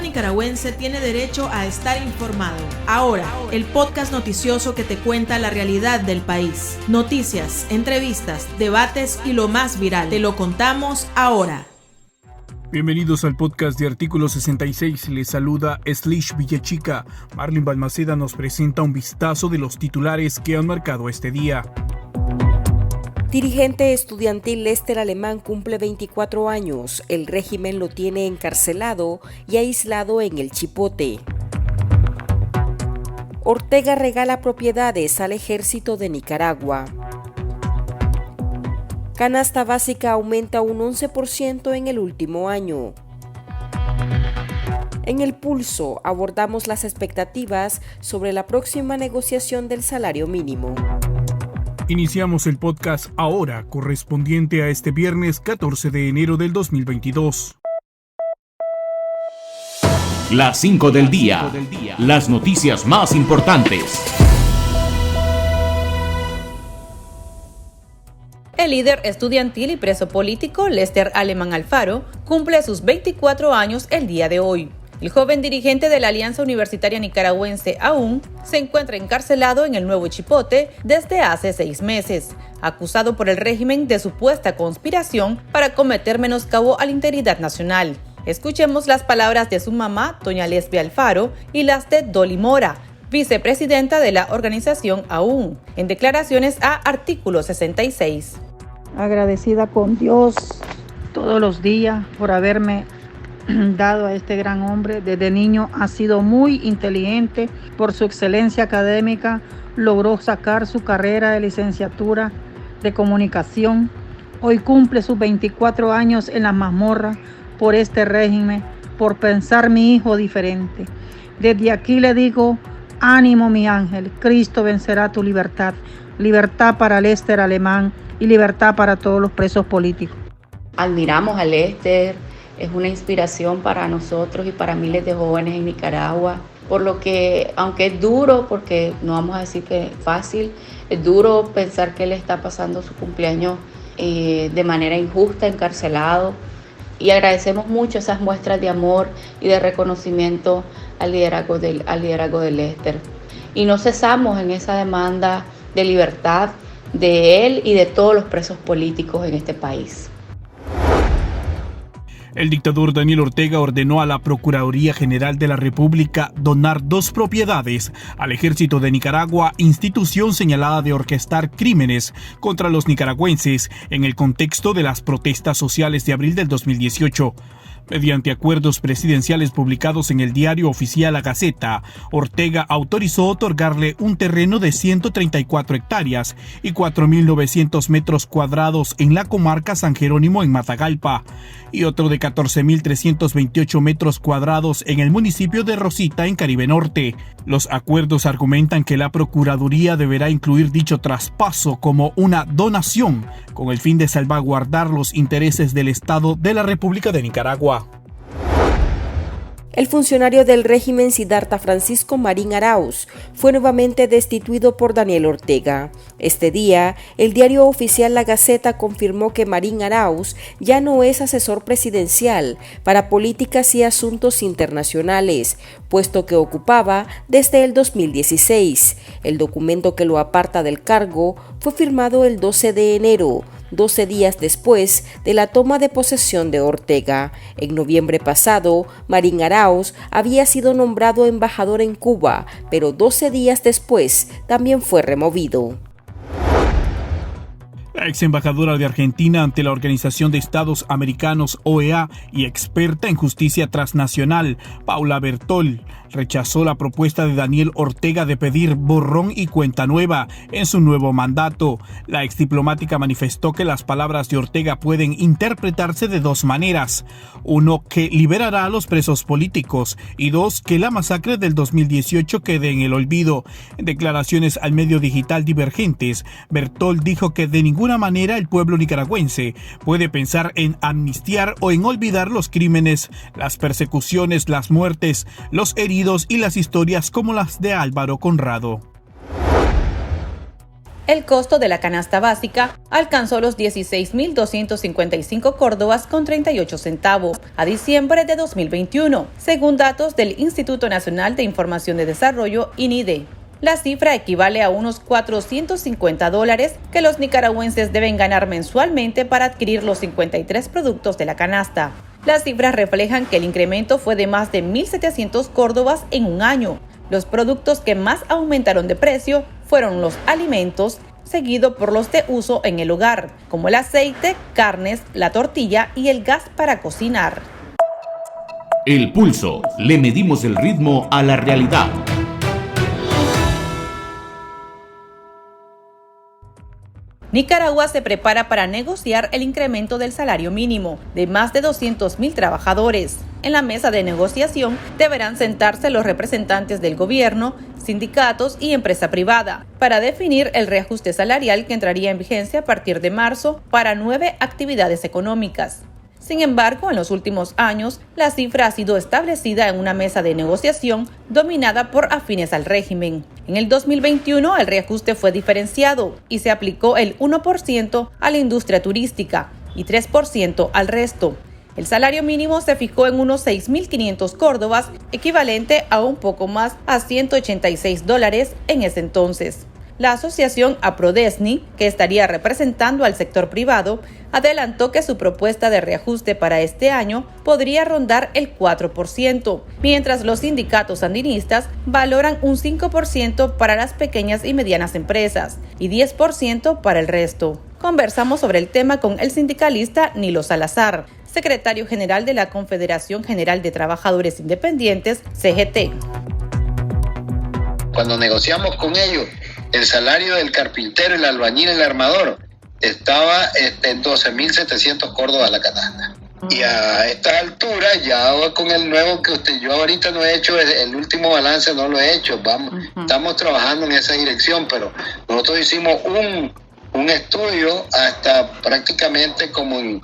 nicaragüense tiene derecho a estar informado. Ahora, el podcast noticioso que te cuenta la realidad del país. Noticias, entrevistas, debates y lo más viral. Te lo contamos ahora. Bienvenidos al podcast de Artículo 66. Les saluda Slish Villachica. Marlin Balmaceda nos presenta un vistazo de los titulares que han marcado este día. Dirigente estudiantil Lester Alemán cumple 24 años. El régimen lo tiene encarcelado y aislado en el Chipote. Ortega regala propiedades al ejército de Nicaragua. Canasta básica aumenta un 11% en el último año. En El Pulso abordamos las expectativas sobre la próxima negociación del salario mínimo. Iniciamos el podcast ahora, correspondiente a este viernes 14 de enero del 2022. Las 5 del día. Las noticias más importantes. El líder estudiantil y preso político Lester Alemán Alfaro cumple sus 24 años el día de hoy. El joven dirigente de la Alianza Universitaria Nicaragüense AUN se encuentra encarcelado en el Nuevo Chipote desde hace 6 meses, acusado por el régimen de supuesta conspiración para cometer menoscabo a la integridad nacional. Escuchemos las palabras de su mamá, doña Lesbia Alfaro, y las de Dolly Mora, vicepresidenta de la organización AUN, en declaraciones a Artículo 66. Agradecida con Dios todos los días por haberme dado a este gran hombre. Desde niño ha sido muy inteligente. Por su excelencia académica logró sacar su carrera de licenciatura de comunicación. Hoy cumple sus 24 años en la mazmorra por este régimen, por pensar mi hijo diferente. Desde aquí le digo, ánimo mi ángel, Cristo vencerá tu libertad. Libertad para Lester Alemán y libertad para todos los presos políticos. Admiramos a Lester. Es una inspiración para nosotros y para miles de jóvenes en Nicaragua, por lo que, aunque es duro, porque no vamos a decir que es fácil, es duro pensar que él está pasando su cumpleaños de manera injusta, encarcelado, y agradecemos mucho esas muestras de amor y de reconocimiento al liderazgo de Lester. Y no cesamos en esa demanda de libertad de él y de todos los presos políticos en este país. El dictador Daniel Ortega ordenó a la Procuraduría General de la República donar 2 propiedades al Ejército de Nicaragua, institución señalada de orquestar crímenes contra los nicaragüenses en el contexto de las protestas sociales de abril del 2018. Mediante acuerdos presidenciales publicados en el diario oficial La Gaceta, Ortega autorizó otorgarle un terreno de 134 hectáreas y 4.900 metros cuadrados en la comarca San Jerónimo en Matagalpa y otro de 14.328 metros cuadrados en el municipio de Rosita en Caribe Norte. Los acuerdos argumentan que la Procuraduría deberá incluir dicho traspaso como una donación con el fin de salvaguardar los intereses del Estado de la República de Nicaragua. El funcionario del régimen Siddhartha Francisco Marín Arauz fue nuevamente destituido por Daniel Ortega. Este día, el diario oficial La Gaceta confirmó que Marín Arauz ya no es asesor presidencial para políticas y asuntos internacionales, puesto que ocupaba desde el 2016. El documento que lo aparta del cargo fue firmado el 12 de enero, 12 días después de la toma de posesión de Ortega. En noviembre pasado, Marín Arauz había sido nombrado embajador en Cuba, pero 12 días después también fue removido. La ex embajadora de Argentina ante la Organización de Estados Americanos, OEA, y experta en justicia transnacional, Paula Bertol, rechazó la propuesta de Daniel Ortega de pedir borrón y cuenta nueva en su nuevo mandato. La exdiplomática manifestó que las palabras de Ortega pueden interpretarse de 2 maneras. 1, que liberará a los presos políticos, y 2, que la masacre del 2018 quede en el olvido. En declaraciones al medio digital Divergentes, Bertol dijo que de ninguna manera el pueblo nicaragüense puede pensar en amnistiar o en olvidar los crímenes, las persecuciones, las muertes, los heridos y las historias como las de Álvaro Conrado. el costo de la canasta básica alcanzó los 16.255 córdobas con 38 centavos a diciembre de 2021, según datos del Instituto Nacional de Información de Desarrollo, INIDE. La cifra equivale a unos $450 que los nicaragüenses deben ganar mensualmente para adquirir los 53 productos de la canasta. Las cifras reflejan que el incremento fue de más de 1.700 córdobas en un año. Los productos que más aumentaron de precio fueron los alimentos, seguido por los de uso en el hogar, como el aceite, carnes, la tortilla y el gas para cocinar. El Pulso. Le medimos el ritmo a la realidad. Nicaragua se prepara para negociar el incremento del salario mínimo de más de 200,000 trabajadores. En la mesa de negociación deberán sentarse los representantes del gobierno, sindicatos y empresa privada para definir el reajuste salarial que entraría en vigencia a partir de marzo para 9 actividades económicas. Sin embargo, en los últimos años, la cifra ha sido establecida en una mesa de negociación dominada por afines al régimen. En el 2021, el reajuste fue diferenciado y se aplicó el 1% a la industria turística y 3% al resto. El salario mínimo se fijó en unos 6.500 córdobas, equivalente a un poco más a $186 en ese entonces. La asociación APRODESNI, que estaría representando al sector privado, adelantó que su propuesta de reajuste para este año podría rondar el 4%, mientras los sindicatos sandinistas valoran un 5% para las pequeñas y medianas empresas y 10% para el resto. Conversamos sobre el tema con el sindicalista Nilo Salazar, secretario general de la Confederación General de Trabajadores Independientes, CGT. Cuando negociamos con ellos, el salario del carpintero, el albañil, el armador estaba en 12.700 córdobas la canasta. Y a esta altura, ya con el nuevo que yo ahorita no he hecho, el último balance no lo he hecho, estamos trabajando en esa dirección, pero nosotros hicimos un estudio hasta prácticamente como en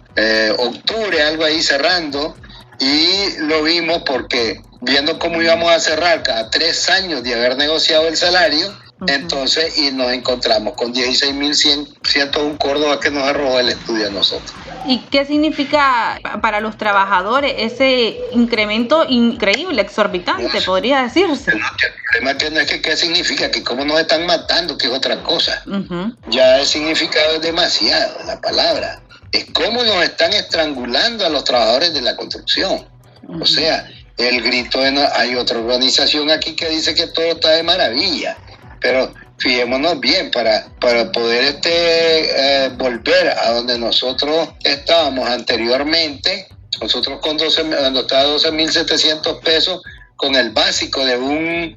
octubre, algo ahí cerrando, y lo vimos porque viendo cómo íbamos a cerrar cada 3 años de haber negociado el salario, entonces, y nos encontramos con 16.101 córdobas que nos arrojó el estudio a nosotros. ¿Y qué significa para los trabajadores ese incremento increíble, exorbitante, podría decirse? El problema que no es que qué significa, que cómo nos están matando, que es otra cosa. Ya el significado es demasiado, la palabra. Es cómo nos están estrangulando a los trabajadores de la construcción. O sea, el grito hay otra organización aquí que dice que todo está de maravilla. Pero fijémonos bien, para poder volver a donde nosotros estábamos anteriormente, nosotros cuando estaba 12.700 pesos, con el básico de un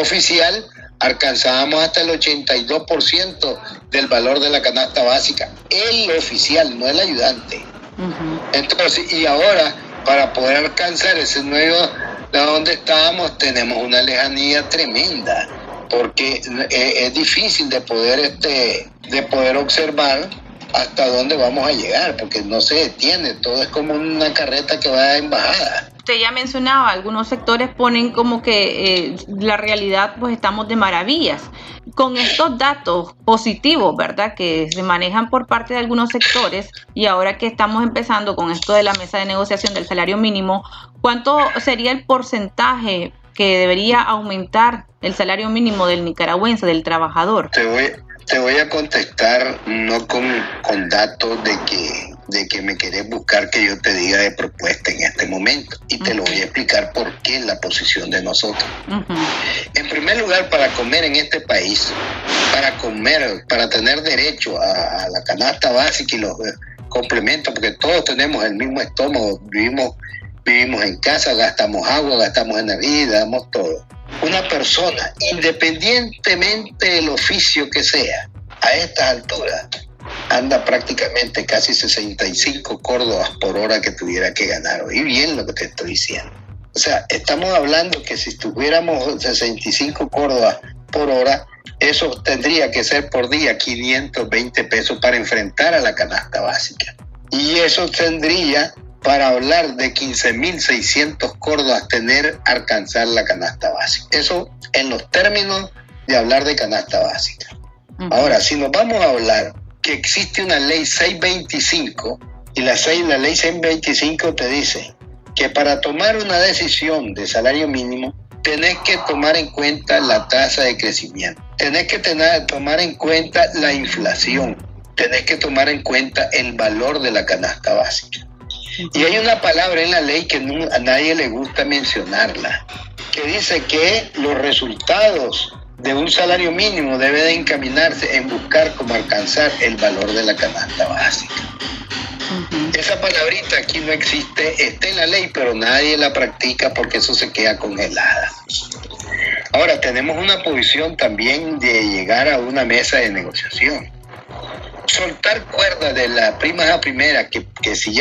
oficial, alcanzábamos hasta el 82% del valor de la canasta básica. El oficial, no el ayudante. Entonces, y ahora, para poder alcanzar ese nuevo de donde estábamos, tenemos una lejanía tremenda, porque es difícil de poder observar hasta dónde vamos a llegar, porque no se detiene, todo es como una carreta que va en bajada. Usted ya mencionaba, algunos sectores ponen como que la realidad, pues estamos de maravillas. Con estos datos positivos, ¿verdad?, que se manejan por parte de algunos sectores, y ahora que estamos empezando con esto de la mesa de negociación del salario mínimo, ¿cuánto sería el porcentaje que debería aumentar el salario mínimo del nicaragüense, del trabajador? Te voy a contestar no con datos de que me querés buscar que yo te diga de propuesta en este momento, y te lo voy a explicar por qué es la posición de nosotros. En primer lugar, para comer en este país, para tener derecho a la canasta básica y los complementos, porque todos tenemos el mismo estómago, vivimos en casa, gastamos agua, gastamos energía, damos todo. Una persona, independientemente del oficio que sea, a estas alturas, anda prácticamente casi 65 córdobas por hora que tuviera que ganar. Oí bien lo que te estoy diciendo. O sea, estamos hablando que si tuviéramos 65 córdobas por hora, eso tendría que ser por día 520 pesos para enfrentar a la canasta básica. Y eso tendría, para hablar de 15.600 córdobas, alcanzar la canasta básica. Eso en los términos de hablar de canasta básica. Ahora, si nos vamos a hablar que existe una ley 625, y la ley 625 te dice que para tomar una decisión de salario mínimo tenés que tomar en cuenta la tasa de crecimiento, tenés que tomar en cuenta la inflación, tenés que tomar en cuenta el valor de la canasta básica. Y hay una palabra en la ley que a nadie le gusta mencionarla, que dice que los resultados de un salario mínimo deben de encaminarse en buscar cómo alcanzar el valor de la canasta básica. Esa palabrita aquí no existe, está en la ley, pero nadie la practica porque eso se queda congelada. Ahora, tenemos una posición también de llegar a una mesa de negociación. Soltar cuerda de la primas a primera, que si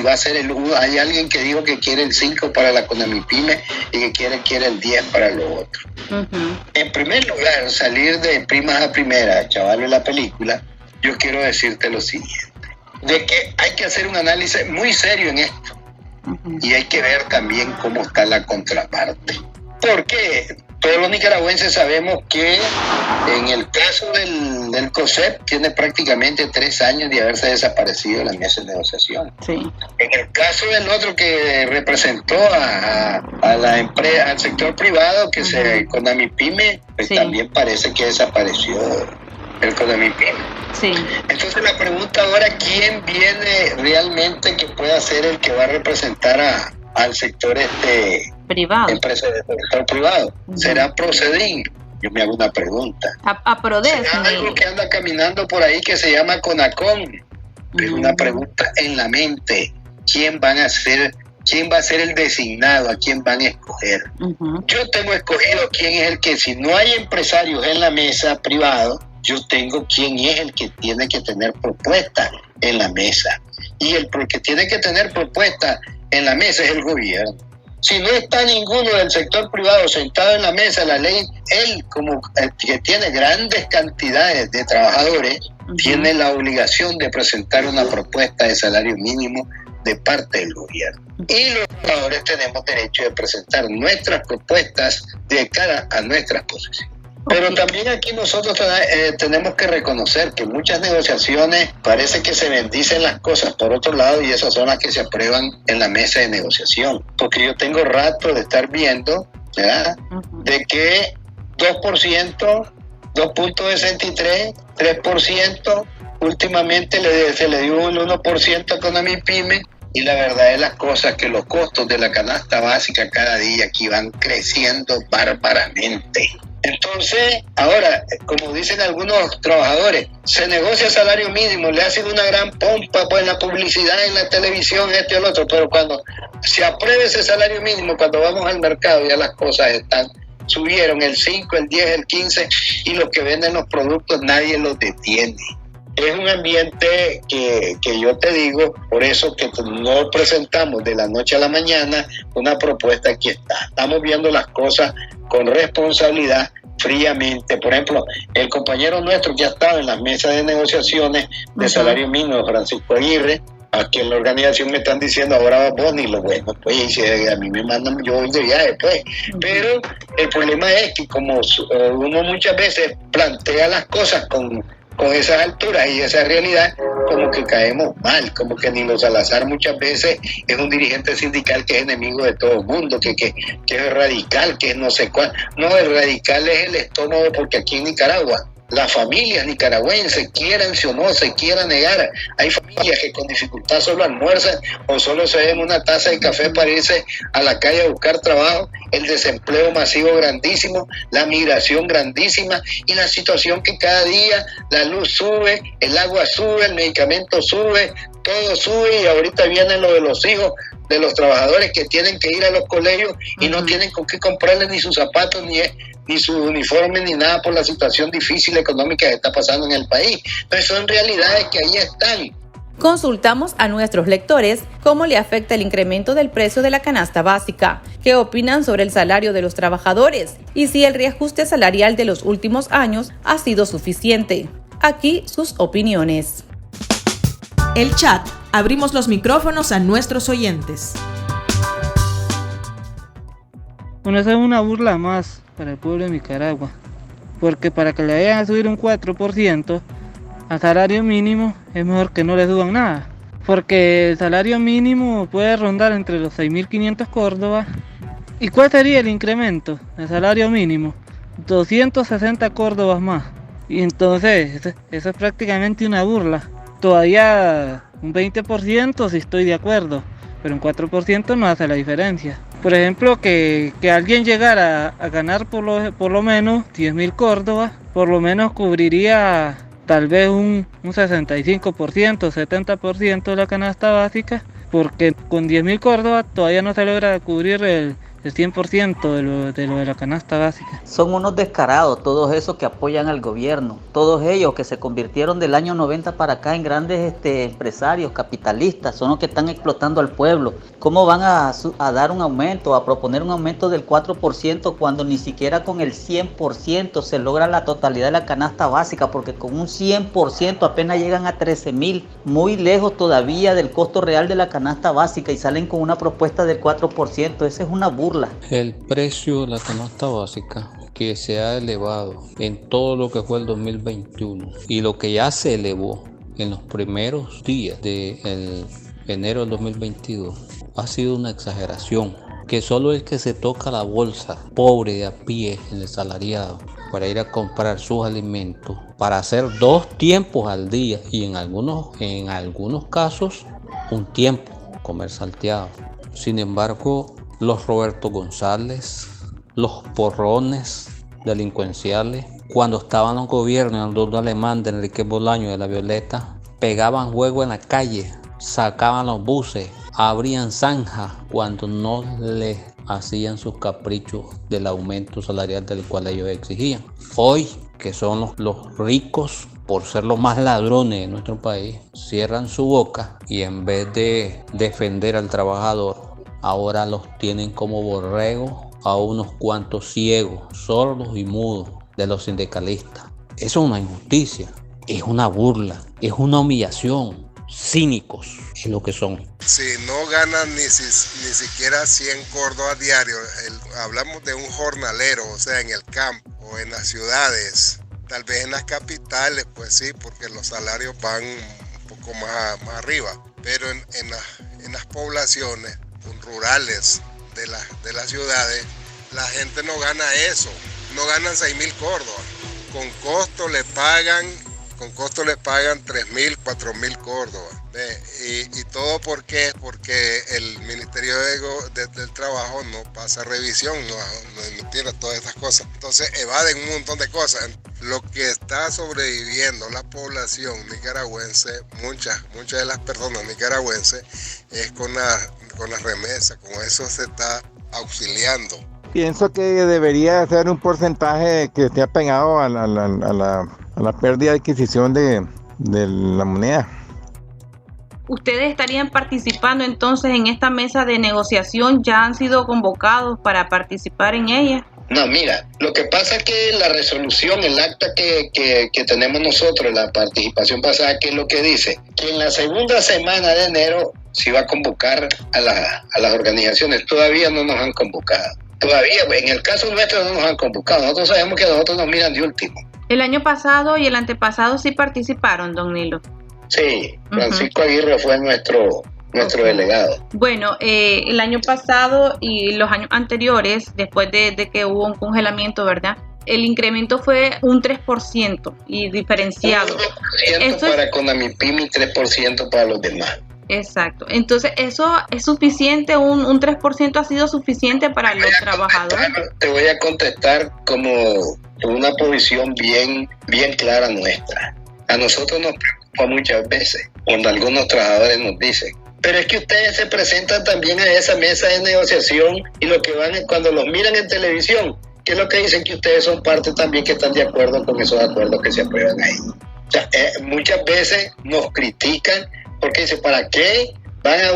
va a ser el 1, hay alguien que dijo que quiere el 5 para la Conamipyme y que quiere el 10 para lo otro. En primer lugar, salir de primas a primera, chaval, en la película, yo quiero decirte lo siguiente, de que hay que hacer un análisis muy serio en esto y hay que ver también cómo está la contraparte. Porque todos los nicaragüenses sabemos que en el caso del COSEP tiene prácticamente 3 años de haberse desaparecido la mesa de negociación. Sí. En el caso del otro que representó a la empresa, al sector privado, que se Conamipyme, pues también parece que desapareció el Conamipyme. Sí. Entonces la pregunta ahora, ¿quién viene realmente que pueda ser el que va a representar al sector privado? Empresa del sector privado. ¿Será Procedin? Yo me hago una pregunta. A Prodes. ¿Será algo que anda caminando por ahí que se llama Conacon? Es una pregunta en la mente. ¿Quién va a ser el designado? ¿A quién van a escoger? Yo tengo escogido quién es el que, si no hay empresarios en la mesa privado, yo tengo quién es el que tiene que tener propuesta en la mesa. Y el que tiene que tener propuesta en la mesa es el gobierno. Si no está ninguno del sector privado sentado en la mesa, la ley, él como que tiene grandes cantidades de trabajadores, tiene la obligación de presentar una propuesta de salario mínimo de parte del gobierno. Y los trabajadores tenemos derecho de presentar nuestras propuestas de cara a nuestras posiciones. Pero también aquí nosotros tenemos que reconocer que muchas negociaciones parece que se bendicen las cosas por otro lado, y esas son las que se aprueban en la mesa de negociación. Porque yo tengo rato de estar viendo, ¿verdad?, de que 2%, 2.63, 3%, últimamente se le dio el 1% a Conamipyme, y la verdad de las cosas que los costos de la canasta básica cada día aquí van creciendo bárbaramente. Entonces, ahora, como dicen algunos trabajadores, se negocia salario mínimo, le hacen una gran pompa pues, en la publicidad, en la televisión, esto y el otro, pero cuando se apruebe ese salario mínimo, cuando vamos al mercado, ya las cosas subieron el 5, el 10, el 15, y los que venden los productos nadie los detiene. Es un ambiente que yo te digo, por eso que no presentamos de la noche a la mañana una propuesta. Aquí está. Estamos viendo las cosas con responsabilidad, fríamente. Por ejemplo, el compañero nuestro que ha estado en las mesas de negociaciones de salario mínimo, Francisco Aguirre, aquí en la organización me están diciendo ahora vos ni lo bueno, pues, y si a mí me mandan, yo voy de viaje, pues. Pero el problema es que como uno muchas veces plantea las cosas con esas alturas y esa realidad, como que caemos mal, como que Nilo Salazar muchas veces es un dirigente sindical que es enemigo de todo el mundo, que es radical, que es no sé cuál. No, el radical es el estómago, porque aquí en Nicaragua las familias nicaragüenses, quieran o no, se quieran negar, hay familias que con dificultad solo almuerzan o solo se ven una taza de café para irse a la calle a buscar trabajo, el desempleo masivo grandísimo, la migración grandísima y la situación que cada día la luz sube, el agua sube, el medicamento sube, todo sube, y ahorita viene lo de los hijos de los trabajadores que tienen que ir a los colegios y no tienen con qué comprarles ni sus zapatos, ni su uniforme, ni nada, por la situación difícil económica que está pasando en el país. Pero son realidades que ahí están. Consultamos a nuestros lectores cómo le afecta el incremento del precio de la canasta básica, qué opinan sobre el salario de los trabajadores y si el reajuste salarial de los últimos años ha sido suficiente. Aquí sus opiniones. El chat. Abrimos los micrófonos a nuestros oyentes. Bueno, esa es una burla más para el pueblo de Nicaragua. porque para que le vayan a subir un 4% a salario mínimo es mejor que no le suban nada, porque el salario mínimo puede rondar entre los 6.500 córdobas. ¿Y cuál sería el incremento del salario mínimo? 260 córdobas más. Y entonces eso es prácticamente una burla. Todavía un 20% sí estoy de acuerdo, pero un 4% no hace la diferencia. Por ejemplo, que alguien llegara a ganar por lo menos 10.000 córdobas, por lo menos cubriría tal vez un 65%, 70% de la canasta básica, porque con 10.000 córdobas todavía no se logra cubrir el 100% de lo de la canasta básica. Son unos descarados todos esos que apoyan al gobierno, todos ellos que se convirtieron del año 90 para acá en grandes empresarios, capitalistas, son los que están explotando al pueblo. ¿Cómo van a dar un aumento, a proponer un aumento del 4% cuando ni siquiera con el 100% se logra la totalidad de la canasta básica? Porque con un 100% apenas llegan a 13.000, muy lejos todavía del costo real de la canasta básica, y salen con una propuesta del 4%, esa es una burla. El precio de la canasta básica que se ha elevado en todo lo que fue el 2021 y lo que ya se elevó en los primeros días de enero del 2022 ha sido una exageración, que solo el que se toca la bolsa, pobre de a pie, el salariado, para ir a comprar sus alimentos, para hacer 2 tiempos al día y en algunos casos un tiempo, comer salteado. Sin embargo, los Roberto González, los porrones delincuenciales, cuando estaban los gobiernos, el don alemán de Enrique Bolaño de la Violeta, pegaban juego en la calle, sacaban los buses, abrían zanjas cuando no les hacían sus caprichos del aumento salarial del cual ellos exigían. Hoy, que son los ricos, por ser los más ladrones de nuestro país, cierran su boca y en vez de defender al trabajador, ahora los tienen como borregos a unos cuantos ciegos, sordos y mudos de los sindicalistas. Eso es una injusticia, es una burla, es una humillación. Cínicos es lo que son. Si no ganan ni siquiera 100 córdobas diarios, hablamos de un jornalero, o sea, en el campo o en las ciudades, tal vez en las capitales, pues sí, porque los salarios van un poco más arriba, pero en las poblaciones rurales de las ciudades, la gente no gana eso, no ganan 6.000 córdobas, con costo le pagan 3.000, 4.000 córdobas. Y todo porque el Ministerio del Trabajo no pasa revisión, no tiene todas estas cosas. Entonces evaden un montón de cosas. Lo que está sobreviviendo la población nicaragüense, muchas de las personas nicaragüenses, es con las remesas, con eso se está auxiliando. Pienso que debería ser un porcentaje que esté apegado a la pérdida de adquisición de la moneda. ¿Ustedes estarían participando entonces en esta mesa de negociación? ¿Ya han sido convocados para participar en ella? No, mira, lo que pasa es que la resolución, el acta que tenemos nosotros, la participación pasada, que es lo que dice, que en la segunda semana de enero se va a convocar a las organizaciones. Todavía no nos han convocado. Todavía, en el caso nuestro no nos han convocado. Nosotros sabemos que nosotros nos miran de último. El año pasado y el antepasado sí participaron, don Nilo. Sí, Francisco Aguirre fue nuestro delegado. Bueno, el año pasado y los años anteriores, después de que hubo un congelamiento, ¿verdad? El incremento fue un 3% y diferenciado. 3% para Conamipim y 3% para los demás. Exacto. Entonces, ¿eso es suficiente? ¿Un 3% ha sido suficiente para los trabajadores? Te voy a contestar como una posición bien clara nuestra. A nosotros nos preocupa muchas veces cuando algunos trabajadores nos dicen, pero es que ustedes se presentan también a esa mesa de negociación y lo que van es cuando los miran en televisión, ¿qué es lo que dicen? Que ustedes son parte también que están de acuerdo con esos acuerdos que se aprueban ahí. O sea, muchas veces nos critican porque dicen, ¿para qué van a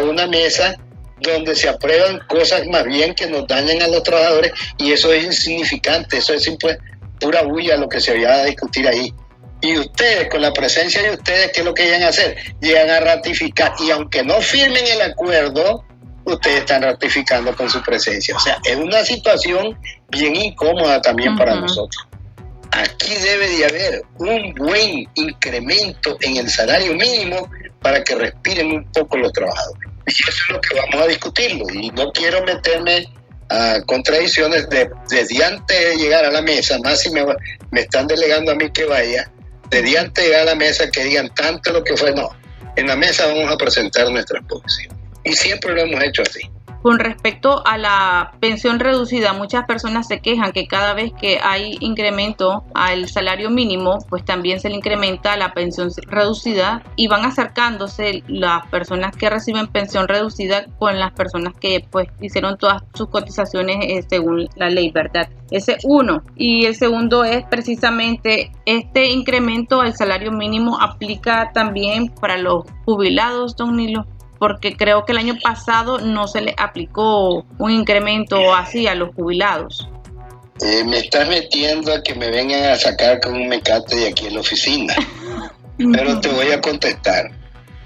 una mesa donde se aprueban cosas más bien que nos dañan a los trabajadores? Y eso es insignificante, eso es pura bulla lo que se vaya a discutir ahí. Y ustedes, con la presencia de ustedes, ¿qué es lo que llegan a hacer? Llegan a ratificar, y aunque no firmen el acuerdo, ustedes están ratificando con su presencia. O sea, es una situación bien incómoda también para nosotros. aquí debe de haber un buen incremento en el salario mínimo para que respiren un poco los trabajadores. Y eso es lo que vamos a discutirlo. Y no quiero meterme a contradicciones desde antes de llegar a la mesa, más si me están delegando a mí que vaya, desde antes de llegar a la mesa que digan tanto lo que fue, no. En la mesa vamos a presentar nuestra posición. Y siempre lo hemos hecho así. Con respecto a la pensión reducida, muchas personas se quejan que cada vez que hay incremento al salario mínimo, pues también se le incrementa la pensión reducida y van acercándose las personas que reciben pensión reducida con las personas que pues hicieron todas sus cotizaciones según la ley, ¿verdad? Ese uno. Y el segundo es precisamente este incremento al salario mínimo aplica también para los jubilados, don Nilo, porque creo que el año pasado no se le aplicó un incremento así a los jubilados. Me estás metiendo a que me vengan a sacar con un mecate de aquí en la oficina, pero te voy a contestar.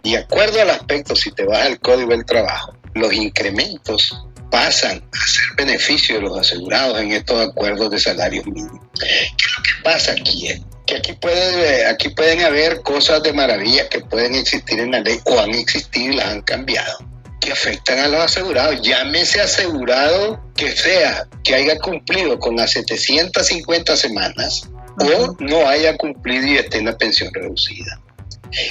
De acuerdo al aspecto, si te vas al Código del Trabajo, los incrementos pasan a ser beneficio de los asegurados en estos acuerdos de salario mínimo. ¿Qué es lo que pasa aquí? Que aquí pueden haber cosas de maravillas que pueden existir en la ley o han existido y las han cambiado, que afectan a los asegurados. Llámese asegurado que haya cumplido con las 750 semanas o no haya cumplido y esté en la pensión reducida.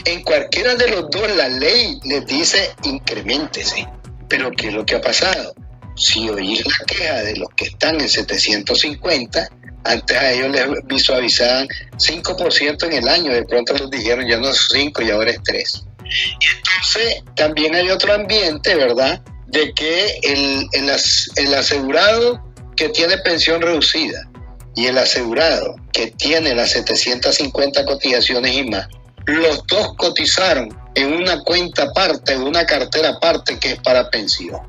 En cualquiera de los dos la ley les dice increméntese. Pero ¿qué es lo que ha pasado? Si oís la queja de los que están en 750, antes a ellos les visualizaban 5% en el año, de pronto les dijeron ya no es 5 y ahora es 3. Y entonces también hay otro ambiente, ¿verdad? De que el asegurado que tiene pensión reducida y el asegurado que tiene las 750 cotizaciones y más, los dos cotizaron en una cuenta aparte, en una cartera aparte que es para pensión.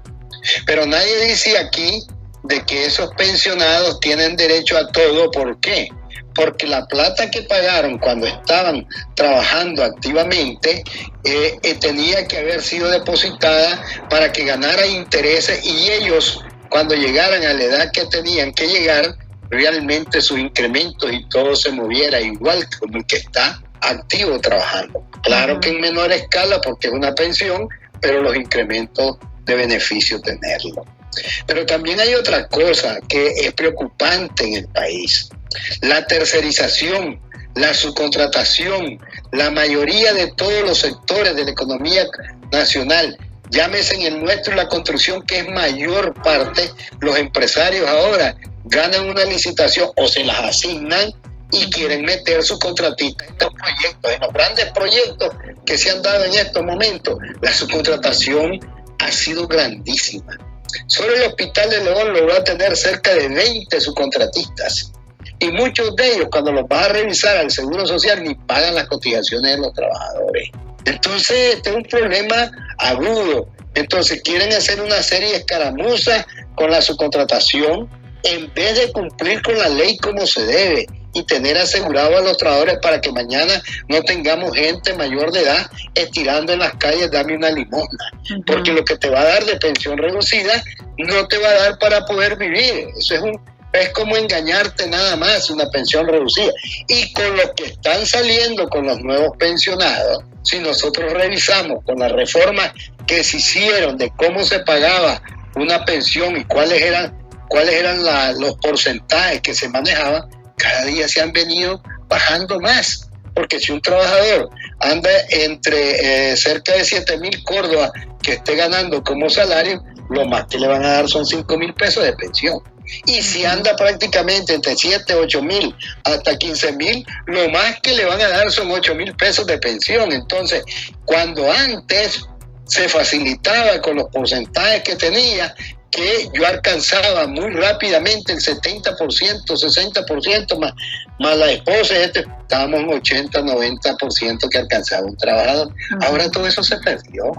Pero nadie dice aquí de que esos pensionados tienen derecho a todo. ¿Por qué? Porque la plata que pagaron cuando estaban trabajando activamente tenía que haber sido depositada para que ganara intereses y ellos, cuando llegaran a la edad que tenían que llegar, realmente sus incrementos y todo se moviera igual como el que está activo trabajando. Claro que en menor escala porque es una pensión, pero los incrementos de beneficio tenerlo. Pero también hay otra cosa que es preocupante en el país. La tercerización, la subcontratación, la mayoría de todos los sectores de la economía nacional, llámese en el nuestro la construcción, que es mayor parte, los empresarios ahora ganan una licitación o se las asignan y quieren meter sus contratistas en estos proyectos, en los grandes proyectos que se han dado en estos momentos. La subcontratación ha sido grandísima. Solo el Hospital de León logró tener cerca de 20 subcontratistas. Y muchos de ellos, cuando los vas a revisar al Seguro Social, ni pagan las cotizaciones de los trabajadores. Entonces, este es un problema agudo. Entonces, quieren hacer una serie de escaramuzas con la subcontratación en vez de cumplir con la ley como se debe y tener asegurado a los trabajadores para que mañana no tengamos gente mayor de edad estirando en las calles, dame una limosna. Porque lo que te va a dar de pensión reducida no te va a dar para poder vivir. Eso es como engañarte nada más, una pensión reducida. Y con los que están saliendo con los nuevos pensionados, si nosotros revisamos con las reformas que se hicieron de cómo se pagaba una pensión y cuáles eran los porcentajes que se manejaban, cada día se han venido bajando más. Porque si un trabajador anda entre cerca de 7,000 córdobas que esté ganando como salario, lo más que le van a dar son 5,000 pesos de pensión. Y si anda prácticamente entre 7, 8,000 hasta 15,000, lo más que le van a dar son 8,000 pesos de pensión. Entonces, cuando antes se facilitaba con los porcentajes que tenía, que yo alcanzaba muy rápidamente el 70%, 60% más la esposa, estábamos en 80, 90% que alcanzaba un trabajador. Ahora todo eso se perdió.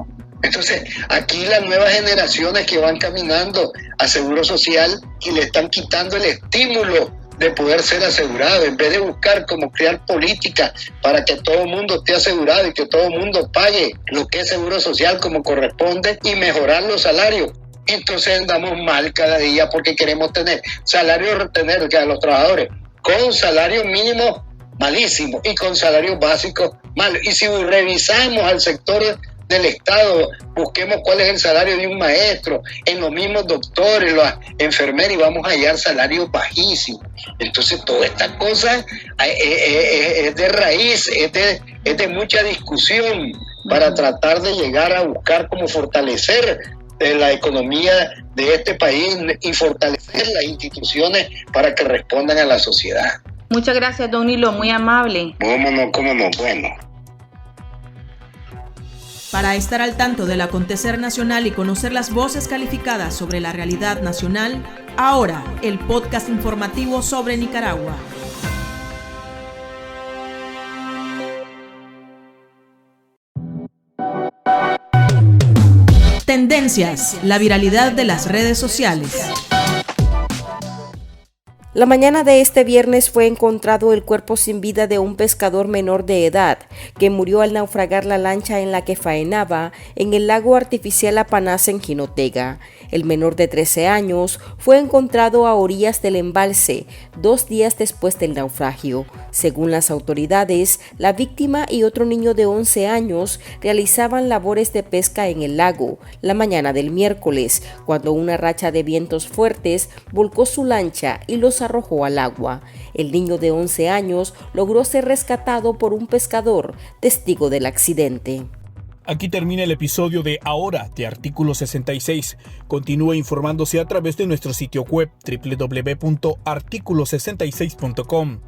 Entonces, aquí las nuevas generaciones que van caminando a Seguro Social y le están quitando el estímulo de poder ser asegurado, en vez de buscar cómo crear políticas para que todo el mundo esté asegurado y que todo el mundo pague lo que es Seguro Social como corresponde y mejorar los salarios. Entonces andamos mal cada día porque queremos tener salarios, retener a los trabajadores con salario mínimo malísimo y con salarios básicos malos. Y si revisamos al sector del Estado, busquemos cuál es el salario de un maestro, en los mismos doctores, las enfermeras, y vamos a hallar salarios bajísimos. Entonces toda esta cosa es de raíz, es de mucha discusión para tratar de llegar a buscar cómo fortalecer la economía de este país y fortalecer las instituciones para que respondan a la sociedad. Muchas gracias, don Nilo, muy amable. ¿Cómo no? Bueno. Para estar al tanto del acontecer nacional y conocer las voces calificadas sobre la realidad nacional, ahora el podcast informativo sobre Nicaragua. Tendencias, la viralidad de las redes sociales. La mañana de este viernes fue encontrado el cuerpo sin vida de un pescador menor de edad que murió al naufragar la lancha en la que faenaba en el lago artificial Apanás en Jinotega. El menor de 13 años fue encontrado a orillas del embalse 2 días después del naufragio. Según las autoridades, la víctima y otro niño de 11 años realizaban labores de pesca en el lago la mañana del miércoles, cuando una racha de vientos fuertes volcó su lancha y los arrojó al agua. El niño de 11 años logró ser rescatado por un pescador, testigo del accidente. Aquí termina el episodio de Ahora de Artículo 66. Continúe informándose a través de nuestro sitio web www.articulo66.com.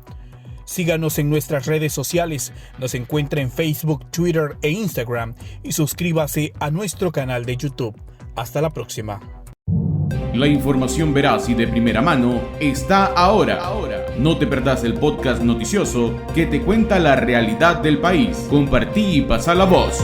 Síganos en nuestras redes sociales. Nos encuentra en Facebook, Twitter e Instagram y suscríbase a nuestro canal de YouTube. Hasta la próxima. La información veraz y de primera mano está ahora. No te perdás el podcast noticioso que te cuenta la realidad del país. Compartí y pasa la voz.